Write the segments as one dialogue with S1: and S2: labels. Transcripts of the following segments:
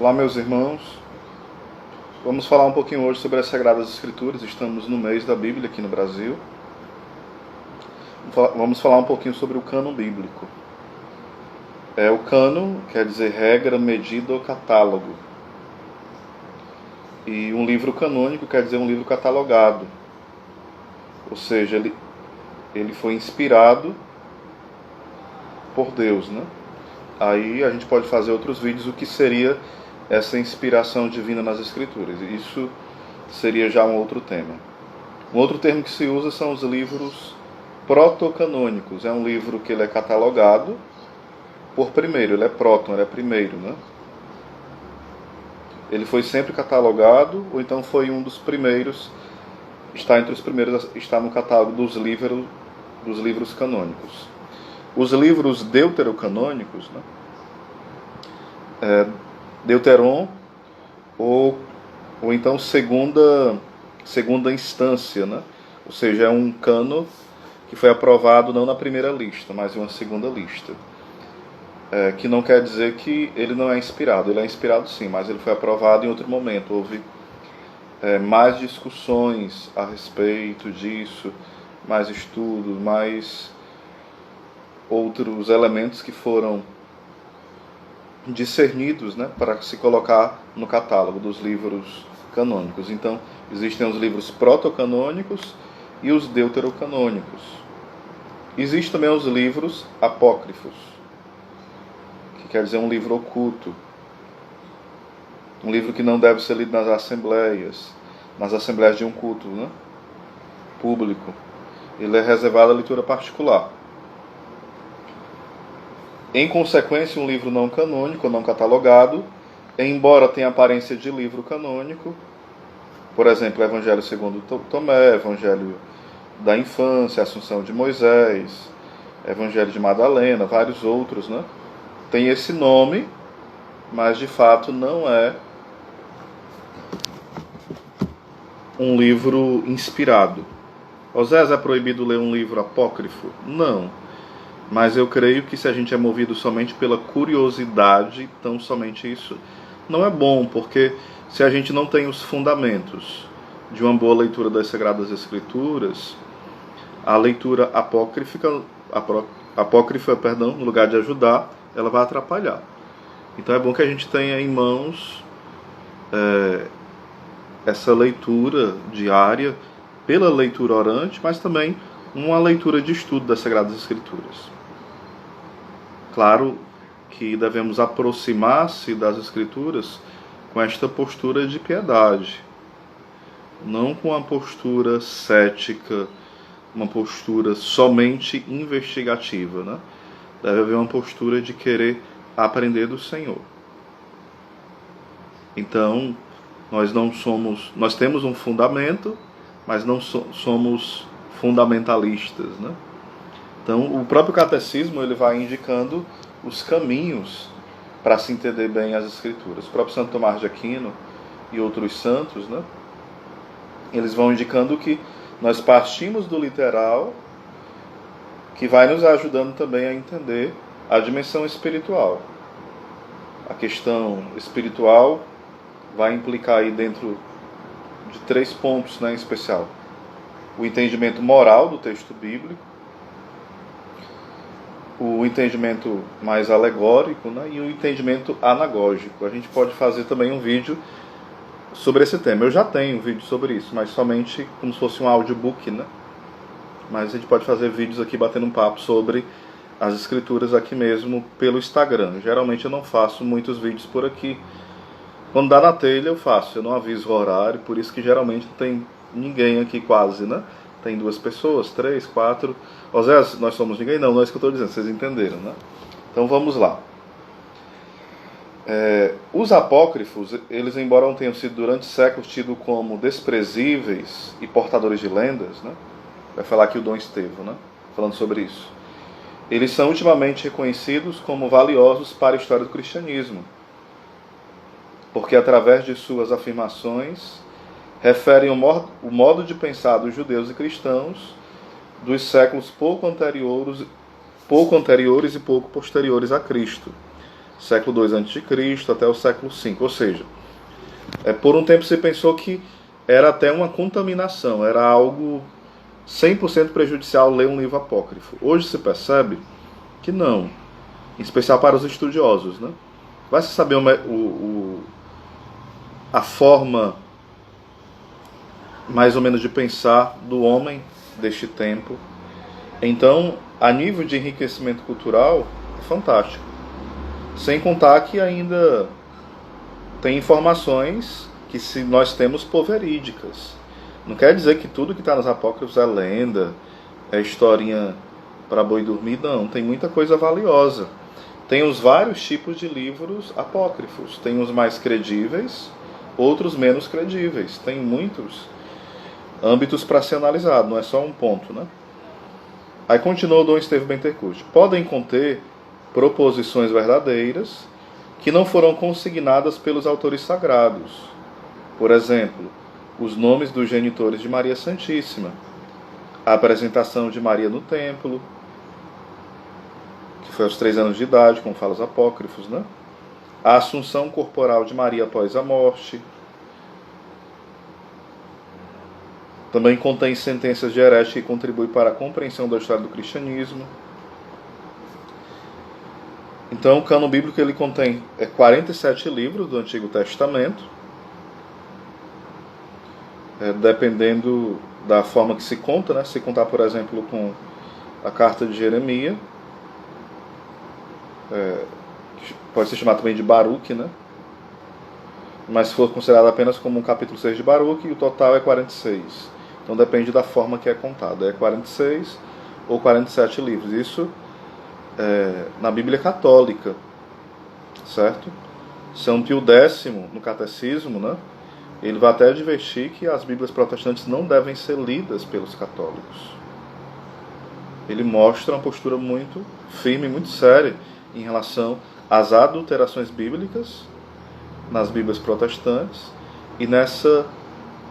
S1: Olá, meus irmãos. Vamos falar um pouquinho hoje sobre as Sagradas Escrituras. Estamos no mês da Bíblia aqui no Brasil. Vamos falar um pouquinho sobre o cânon bíblico. O cânon quer dizer regra, medida ou catálogo. E um livro canônico quer dizer um livro catalogado. Ou seja, ele foi inspirado por Deus, né? Aí a gente pode fazer outros vídeos o que seria essa inspiração divina nas Escrituras. Isso seria já um outro tema. Um outro termo que se usa são os livros protocanônicos. É um livro que ele é catalogado por primeiro, ele é próton, ele é primeiro, né? Ele foi sempre catalogado, ou então foi um dos primeiros, está entre os primeiros, está no catálogo dos livros canônicos. Os livros deuterocanônicos, né? Deuteron ou então segunda instância, né? Ou seja, é um cânon que foi aprovado não na primeira lista, mas em uma segunda lista. Que não quer dizer que ele não é inspirado. Ele é inspirado sim, mas ele foi aprovado em outro momento. Houve mais discussões a respeito disso, mais estudos, mais outros elementos que foram discernidos, né, para se colocar no catálogo dos livros canônicos. Então, existem os livros protocanônicos e os deuterocanônicos. Existem também os livros apócrifos, que quer dizer um livro oculto. Um livro que não deve ser lido nas assembleias de um culto, né, público. Ele é reservado à leitura particular. Em consequência, um livro não canônico, não catalogado, embora tenha aparência de livro canônico, por exemplo, o Evangelho segundo Tomé, Evangelho da Infância, Assunção de Moisés, Evangelho de Madalena, vários outros, né? Tem esse nome, mas de fato não é um livro inspirado. Osés, é proibido ler um livro apócrifo? Não. Mas eu creio que se a gente é movido somente pela curiosidade, então somente isso não é bom, porque se a gente não tem os fundamentos de uma boa leitura das Sagradas Escrituras, a leitura apócrifa, no lugar de ajudar, ela vai atrapalhar. Então é bom que a gente tenha em mãos essa leitura diária, pela leitura orante, mas também uma leitura de estudo das Sagradas Escrituras. Claro que devemos aproximar-se das Escrituras com esta postura de piedade, não com a postura cética, uma postura somente investigativa, né? Deve haver uma postura de querer aprender do Senhor. Então, nós temos um fundamento, mas não somos fundamentalistas, né? Então, o próprio catecismo ele vai indicando os caminhos para se entender bem as Escrituras. O próprio Santo Tomás de Aquino e outros santos, né, eles vão indicando que nós partimos do literal, que vai nos ajudando também a entender a dimensão espiritual. A questão espiritual vai implicar aí dentro de 3 pontos, né, em especial. O entendimento moral do texto bíblico, o entendimento mais alegórico, né, e o entendimento anagógico. A gente pode fazer também um vídeo sobre esse tema. Eu já tenho um vídeo sobre isso, mas somente como se fosse um audiobook, né? Mas a gente pode fazer vídeos aqui batendo um papo sobre as Escrituras aqui mesmo pelo Instagram. Geralmente eu não faço muitos vídeos por aqui. Quando dá na telha eu faço, eu não aviso o horário, por isso que geralmente não tem ninguém aqui quase, né? Tem 2 pessoas, 3, 4. Osés, nós somos ninguém? Não é isso que eu estou dizendo, vocês entenderam, né? Então vamos lá. Os apócrifos, eles embora não tenham sido durante séculos tidos como desprezíveis e portadores de lendas, né? Vai falar aqui o Dom Estevão, né? Falando sobre isso. Eles são ultimamente reconhecidos como valiosos para a história do cristianismo, porque através de suas afirmações referem o modo de pensar dos judeus e cristãos dos séculos pouco anteriores e pouco posteriores a Cristo, século II a.C. até o século V. Ou seja, por um tempo se pensou que era até uma contaminação, era algo 100% prejudicial ler um livro apócrifo. Hoje se percebe que não, em especial para os estudiosos, né? Vai se saber a forma mais ou menos de pensar do homem deste tempo. Então, a nível de enriquecimento cultural, é fantástico. Sem contar que ainda tem informações que se nós temos por verídicas. Não quer dizer que tudo que está nos apócrifos é lenda, é historinha para boi dormir, não. Tem muita coisa valiosa. Tem os vários tipos de livros apócrifos. Tem os mais credíveis, outros menos credíveis. Tem muitos âmbitos para ser analisado, não é só um ponto, né? Aí continuou Dom Estevão Bentecourt. Podem conter proposições verdadeiras que não foram consignadas pelos autores sagrados. Por exemplo, os nomes dos genitores de Maria Santíssima, a apresentação de Maria no templo, que foi aos 3 anos de idade, como falam os apócrifos, né? A assunção corporal de Maria após a morte. Também contém sentenças de herege que contribuem para a compreensão da história do cristianismo. Então, o cânon bíblico ele contém 47 livros do Antigo Testamento, dependendo da forma que se conta, né? Se contar, por exemplo, com a carta de Jeremias, pode ser chamado também de Baruque, né? Mas se for considerado apenas como um capítulo 6 de Baruque, o total é 46. Então depende da forma que é contado. É 46 ou 47 livros. Isso na Bíblia Católica, certo? São Pio X, no Catecismo, né? Ele vai até advertir que as Bíblias protestantes não devem ser lidas pelos católicos. Ele mostra uma postura muito firme, muito séria em relação às adulterações bíblicas nas Bíblias protestantes e nessa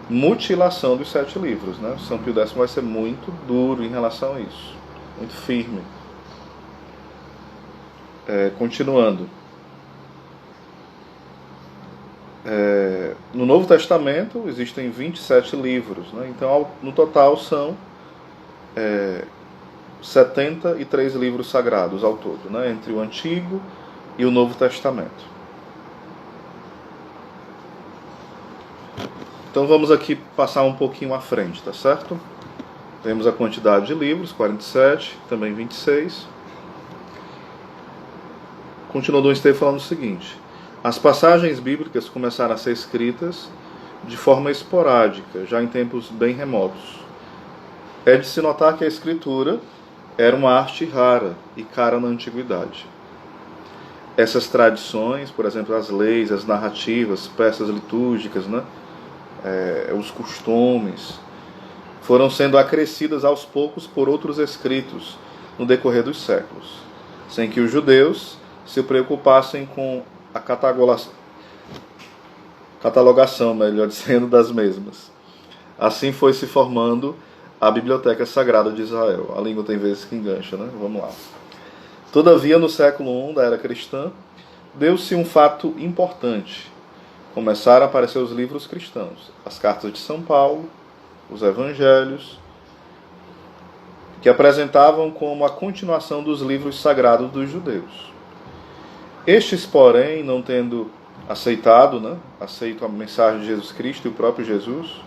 S1: mutilação dos 7 livros, né? São Pio X vai ser muito duro em relação a isso, muito firme. Continuando. No Novo Testamento existem 27 livros, né? Então no total são 73 livros sagrados ao todo, né? Entre o Antigo e o Novo Testamento. Então vamos aqui passar um pouquinho à frente, tá certo? Temos a quantidade de livros, 47, também 26. Continuou Dom Estevão falando o seguinte: as passagens bíblicas começaram a ser escritas de forma esporádica, já em tempos bem remotos. É de se notar que a escritura era uma arte rara e cara na antiguidade. Essas tradições, por exemplo, as leis, as narrativas, peças litúrgicas, né? Os costumes, foram sendo acrescidas aos poucos por outros escritos no decorrer dos séculos, sem que os judeus se preocupassem com a catalogação, melhor dizendo, das mesmas. Assim foi se formando a Biblioteca Sagrada de Israel. A língua tem vezes que engancha, né? Vamos lá. Todavia, no século I da era cristã, deu-se um fato importante. Começaram a aparecer os livros cristãos, as cartas de São Paulo, os evangelhos, que apresentavam como a continuação dos livros sagrados dos judeus. Estes, porém, não tendo aceito a mensagem de Jesus Cristo e o próprio Jesus,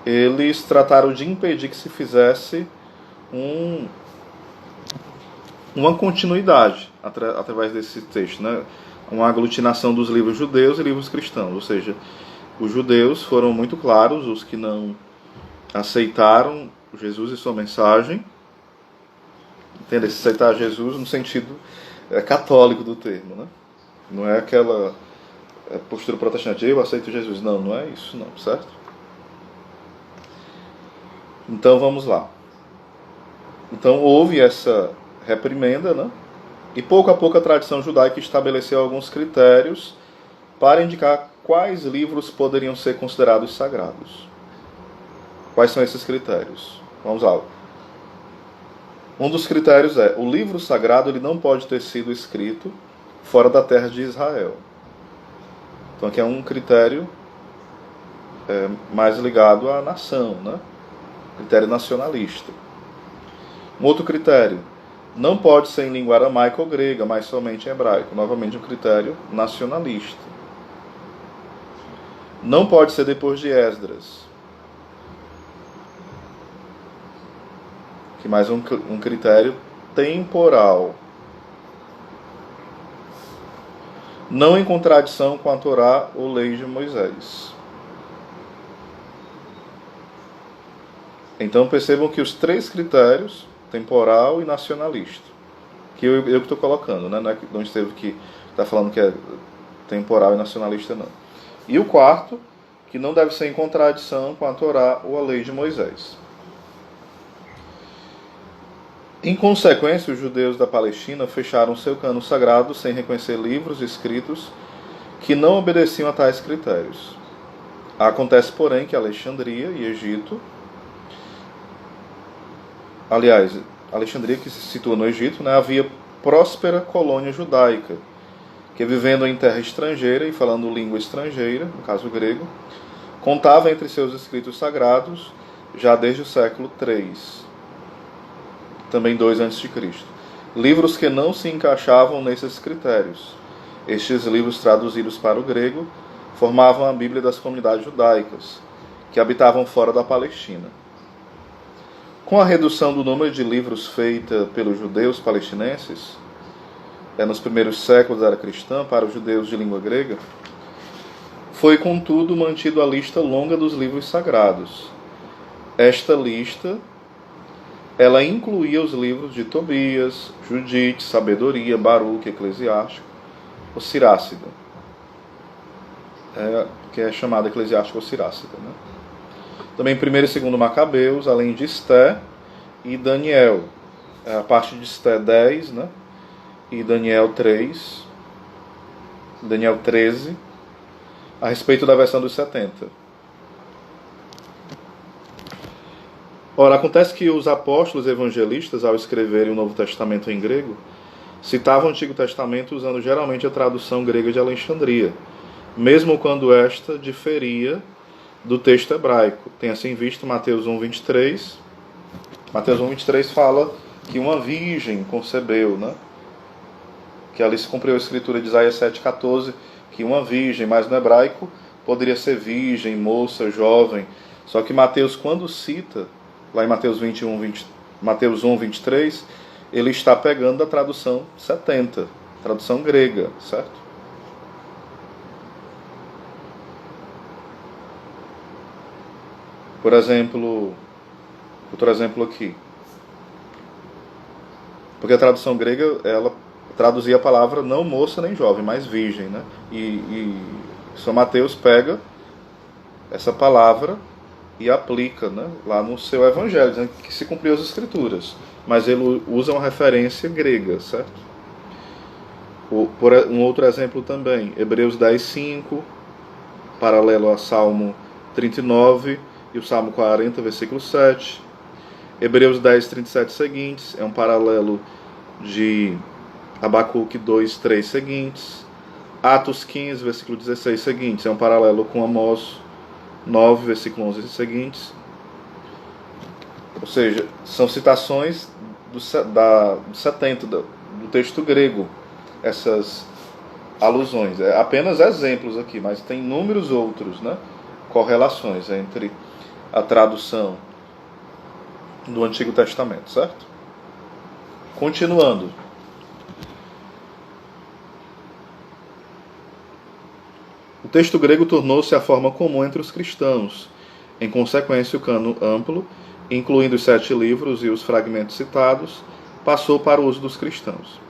S1: eles trataram de impedir que se fizesse uma continuidade através desse texto, né? Uma aglutinação dos livros judeus e livros cristãos, ou seja, os judeus foram muito claros, os que não aceitaram Jesus e sua mensagem, entende? Aceitar Jesus no sentido católico do termo, né? Não é aquela postura protestante, eu aceito Jesus, não é isso, não, certo? Então vamos lá. Então houve essa reprimenda, né? E pouco a pouco a tradição judaica estabeleceu alguns critérios para indicar quais livros poderiam ser considerados sagrados. Quais são esses critérios? Vamos lá. Um dos critérios é: o livro sagrado ele não pode ter sido escrito fora da terra de Israel. Então aqui é um critério mais ligado à nação, né? Critério nacionalista. Um outro critério: não pode ser em língua aramaica ou grega, mas somente em hebraico. Novamente um critério nacionalista. Não pode ser depois de Esdras. Que mais um critério temporal. Não em contradição com a Torá ou lei de Moisés. Então percebam que os três critérios, temporal e nacionalista, que eu que estou colocando, né? Não esteve que está falando que é temporal e nacionalista, não. E o quarto, que não deve ser em contradição com a Torá ou a lei de Moisés. Em consequência, os judeus da Palestina fecharam seu cano sagrado sem reconhecer livros escritos que não obedeciam a tais critérios. Acontece, porém, que Alexandria e Egito, aliás, Alexandria, que se situa no Egito, né, havia próspera colônia judaica, que vivendo em terra estrangeira e falando língua estrangeira, no caso grego, contava entre seus escritos sagrados já desde o século III, também 2 a.C., livros que não se encaixavam nesses critérios. Estes livros, traduzidos para o grego, formavam a Bíblia das comunidades judaicas, que habitavam fora da Palestina. Com a redução do número de livros feita pelos judeus palestinenses, nos primeiros séculos da era cristã, para os judeus de língua grega, foi, contudo, mantido a lista longa dos livros sagrados. Esta lista, ela incluía os livros de Tobias, Judite, Sabedoria, Baruque, Eclesiástico, ou Sirácida, que é chamada Eclesiástico ou Sirácida, né? Também 1º e 2º Macabeus, além de Esté e Daniel. A parte de Esté 10, né? E Daniel 3, Daniel 13, a respeito da versão dos 70. Ora, acontece que os apóstolos evangelistas, ao escreverem o Novo Testamento em grego, citavam o Antigo Testamento usando geralmente a tradução grega de Alexandria, mesmo quando esta diferia do texto hebraico. Tem-se em vista Mateus 1:23. Mateus 1:23 fala que uma virgem concebeu, né? Que ali se cumpriu a escritura de Isaías 7:14, que uma virgem, mas no hebraico poderia ser virgem, moça, jovem. Só que Mateus, quando cita, lá em Mateus 1:23, ele está pegando a tradução 70, tradução grega, certo? Por exemplo, outro exemplo aqui. Porque a tradução grega, ela traduzia a palavra não moça nem jovem, mas virgem, né? E São Mateus pega essa palavra e aplica, né, lá no seu evangelho, dizendo que se cumpriu as escrituras. Mas ele usa uma referência grega, certo? Por um outro exemplo também, Hebreus 10:5, paralelo a Salmo 39 e o Salmo 40, versículo 7. Hebreus 10:37 seguintes, é um paralelo de Abacuque 2:3 seguintes. Atos 15, versículo 16 seguintes, é um paralelo com Amós 9, versículo 11 seguintes. Ou seja, são citações do 70, do texto grego, essas alusões. É apenas exemplos aqui, mas tem inúmeros outros, né, correlações entre a tradução do Antigo Testamento, certo? Continuando. O texto grego tornou-se a forma comum entre os cristãos. Em consequência, o cano amplo, incluindo os 7 livros e os fragmentos citados, passou para o uso dos cristãos.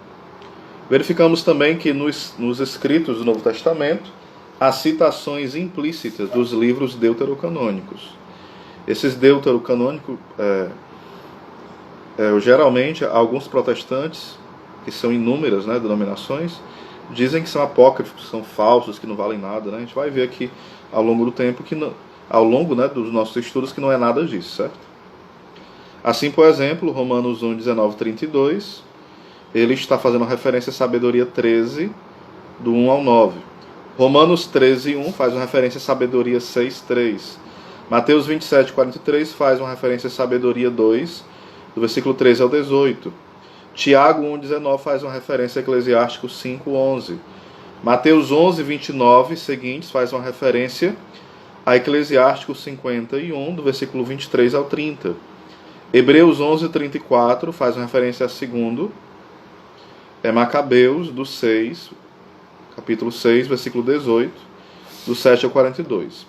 S1: Verificamos também que nos escritos do Novo Testamento há citações implícitas dos livros deuterocanônicos. Esses deuterocanônicos, geralmente, alguns protestantes, que são inúmeras, né, denominações, dizem que são apócrifos, que são falsos, que não valem nada, né? A gente vai ver aqui ao longo do tempo, ao longo, né, dos nossos estudos, que não é nada disso, certo? Assim, por exemplo, Romanos 1, 19, 32, ele está fazendo referência à sabedoria 13, do 1 ao 9. Romanos 13, 1 faz uma referência à sabedoria 6, 3. Mateus 27, 43 faz uma referência à sabedoria 2, do versículo 13 ao 18. Tiago 1, 19 faz uma referência a Eclesiástico 5, 11. Mateus 11, 29 seguintes faz uma referência a Eclesiástico 51, do versículo 23 ao 30. Hebreus 11, 34 faz uma referência a segundo. Macabeus, do 6, capítulo 6, versículo 18, do 7 ao 42.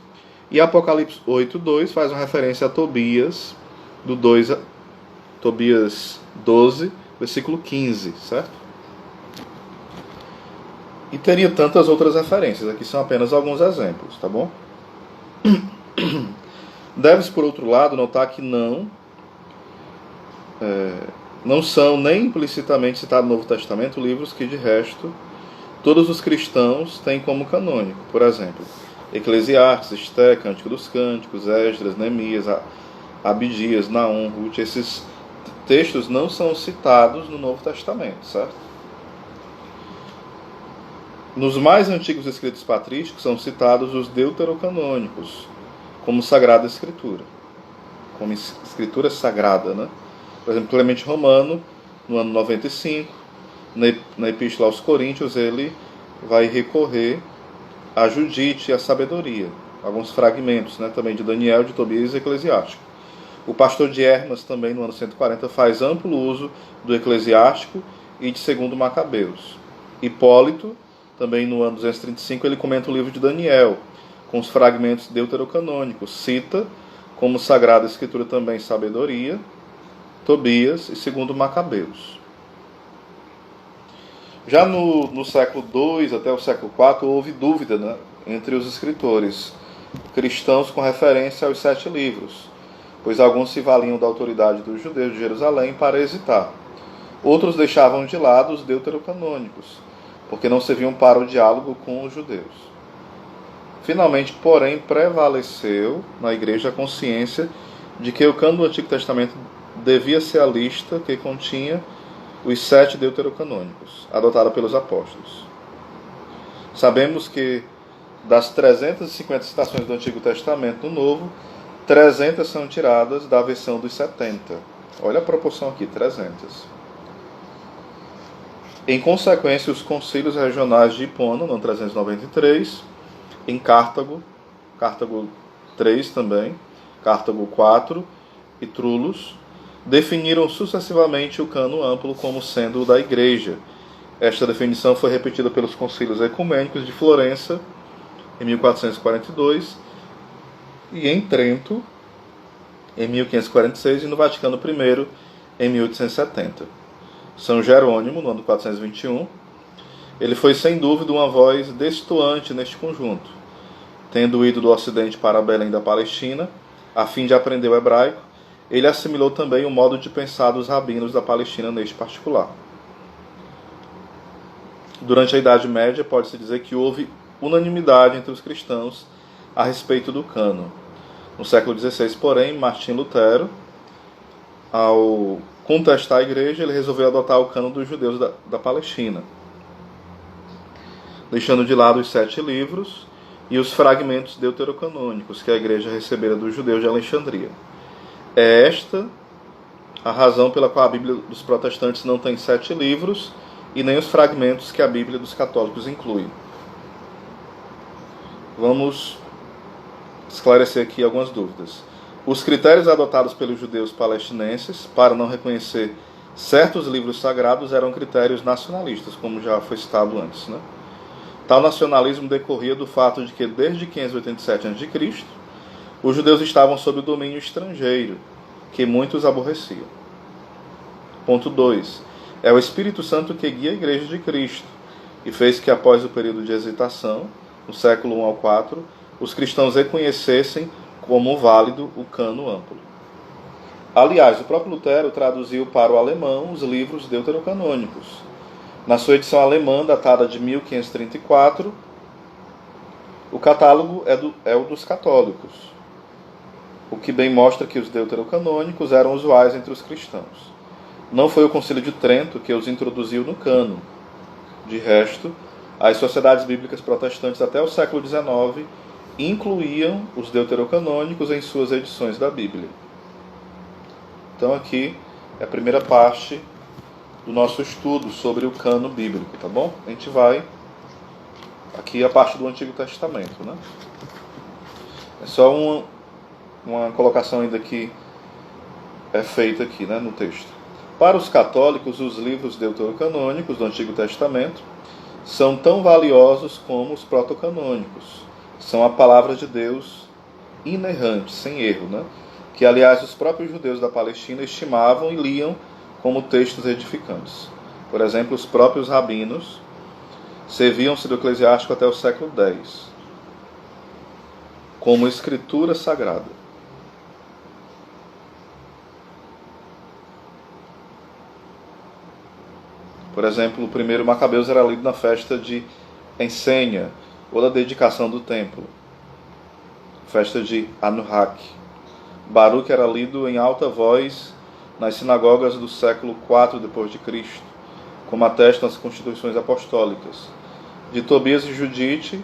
S1: E Apocalipse 8, 2 faz uma referência a Tobias, do 2 a Tobias 12, versículo 15, certo? E teria tantas outras referências, aqui são apenas alguns exemplos, tá bom? Deve-se, por outro lado, notar que não são nem implicitamente citados no Novo Testamento livros que, de resto, todos os cristãos têm como canônico. Por exemplo, Eclesiastes, Esté, Cântico dos Cânticos, Esdras, Neemias, Abdias, Naum, Ruth. Esses textos não são citados no Novo Testamento, certo? Nos mais antigos escritos patrísticos são citados os deuterocanônicos, como Sagrada Escritura, como Escritura Sagrada, né? Por exemplo, Clemente Romano, no ano 95, na Epístola aos Coríntios, ele vai recorrer a Judite e a sabedoria. Alguns fragmentos, né, também de Daniel, de Tobias e Eclesiástico. O pastor de Hermas, também no ano 140, faz amplo uso do Eclesiástico e de 2 Macabeus. Hipólito, também no ano 235, ele comenta o livro de Daniel, com os fragmentos deuterocanônicos. Cita, como Sagrada Escritura também, sabedoria, Tobias e 2 Macabeus. Já no século II até o século IV houve dúvida, né, entre os escritores cristãos com referência aos 7 livros, pois alguns se valiam da autoridade dos judeus de Jerusalém para hesitar. Outros deixavam de lado os deuterocanônicos, porque não serviam para o diálogo com os judeus. Finalmente, porém, prevaleceu na igreja a consciência de que o cânon do Antigo Testamento devia ser a lista que continha os 7 deuterocanônicos, adotada pelos apóstolos. Sabemos que das 350 citações do Antigo Testamento no Novo, 300 são tiradas da versão dos 70. Olha a proporção aqui, 300. Em consequência, os concílios regionais de Hipona, no 393, em Cartago 3 também, Cartago 4 e Trulos, definiram sucessivamente o cânon amplo como sendo o da Igreja. Esta definição foi repetida pelos concílios ecumênicos de Florença, em 1442, e em Trento, em 1546, e no Vaticano I, em 1870. São Jerônimo, no ano 421, ele foi sem dúvida uma voz destoante neste conjunto, tendo ido do Ocidente para Belém da Palestina, a fim de aprender o hebraico. Ele assimilou também o modo de pensar dos rabinos da Palestina neste particular. Durante a Idade Média, pode-se dizer que houve unanimidade entre os cristãos a respeito do cânon. No século XVI, porém, Martim Lutero, ao contestar a igreja, ele resolveu adotar o cânon dos judeus da Palestina, deixando de lado os 7 livros e os fragmentos deuterocanônicos que a igreja recebera dos judeus de Alexandria. É esta a razão pela qual a Bíblia dos protestantes não tem 7 livros e nem os fragmentos que a Bíblia dos católicos inclui. Vamos esclarecer aqui algumas dúvidas. Os critérios adotados pelos judeus palestinenses para não reconhecer certos livros sagrados eram critérios nacionalistas, como já foi citado antes, né? Tal nacionalismo decorria do fato de que, desde 587 a.C., os judeus estavam sob o domínio estrangeiro, que muitos aborreciam. Ponto 2. É o Espírito Santo que guia a Igreja de Cristo, e fez que, após o período de hesitação, no século I ao IV, os cristãos reconhecessem como válido o cânon amplo. Aliás, o próprio Lutero traduziu para o alemão os livros deuterocanônicos. Na sua edição alemã, datada de 1534, o catálogo é o dos católicos. o que bem mostra que os deuterocanônicos eram usuais entre os cristãos. Não foi o Concílio de Trento que os introduziu no cânon. De resto, as sociedades bíblicas protestantes até o século XIX incluíam os deuterocanônicos em suas edições da Bíblia. Então aqui é a primeira parte do nosso estudo sobre o cânon bíblico, tá bom? A gente vai aqui a parte do Antigo Testamento, né? É só uma colocação ainda que é feita aqui, né, no texto. Para os católicos, os livros deuterocanônicos do Antigo Testamento são tão valiosos como os protocanônicos. São a palavra de Deus inerrante, sem erro, né? Que, aliás, os próprios judeus da Palestina estimavam e liam como textos edificantes. Por exemplo, os próprios rabinos serviam-se do eclesiástico até o século X como escritura sagrada. Por exemplo, o primeiro Macabeus era lido na festa de Ensenia, ou da dedicação do templo, festa de Anuhak. Baruch era lido em alta voz nas sinagogas do século IV d.C., como atestam as constituições apostólicas. De Tobias e Judite,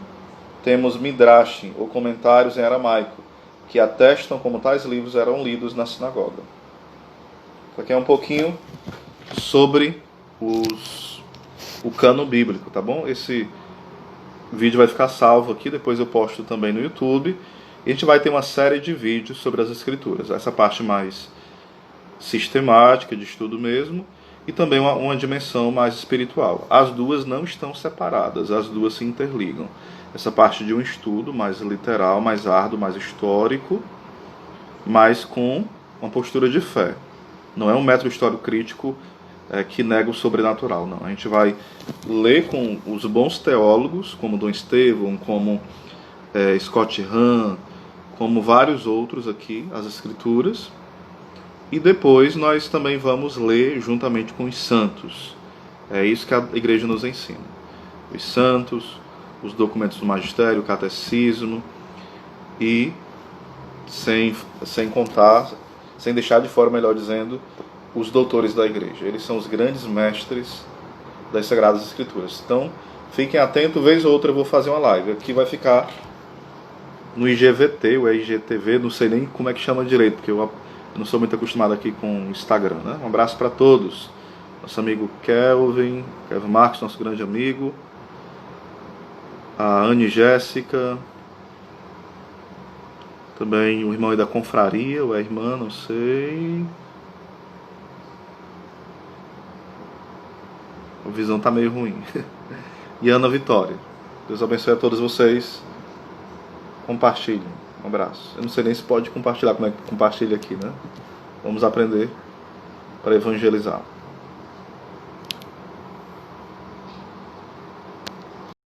S1: temos Midrash, ou comentários em aramaico, que atestam como tais livros eram lidos na sinagoga. Isso aqui é um pouquinho sobre o cânon bíblico, tá bom? Esse vídeo vai ficar salvo aqui, depois eu posto também no YouTube. E a gente vai ter uma série de vídeos sobre as escrituras. Essa parte mais sistemática, de estudo mesmo, e também uma dimensão mais espiritual. As duas não estão separadas, as duas se interligam. Essa parte de um estudo mais literal, mais árduo, mais histórico, mas com uma postura de fé. Não é um método histórico crítico que nega o sobrenatural, não. A gente vai ler com os bons teólogos, como Dom Estevão, como Scott Hahn, como vários outros aqui, as escrituras, e depois nós também vamos ler juntamente com os santos. É isso que a igreja nos ensina. Os santos, os documentos do magistério, o catecismo, e sem deixar de fora, melhor dizendo, os doutores da igreja. Eles são os grandes mestres das Sagradas Escrituras. Então, fiquem atentos, vez ou outra eu vou fazer uma live. Aqui vai ficar no IGVT, ou IGTV, não sei nem como é que chama direito, porque eu não sou muito acostumado aqui com o Instagram, né? Um abraço para todos. Nosso amigo Kelvin Marques, nosso grande amigo. A Anne Jéssica. Também o irmão aí da confraria, ou a irmã, não sei. A visão tá meio ruim. E Ana Vitória. Deus abençoe a todos vocês. Compartilhem. Um abraço. Eu não sei nem se pode compartilhar, como é que compartilha aqui, né? Vamos aprender para evangelizar.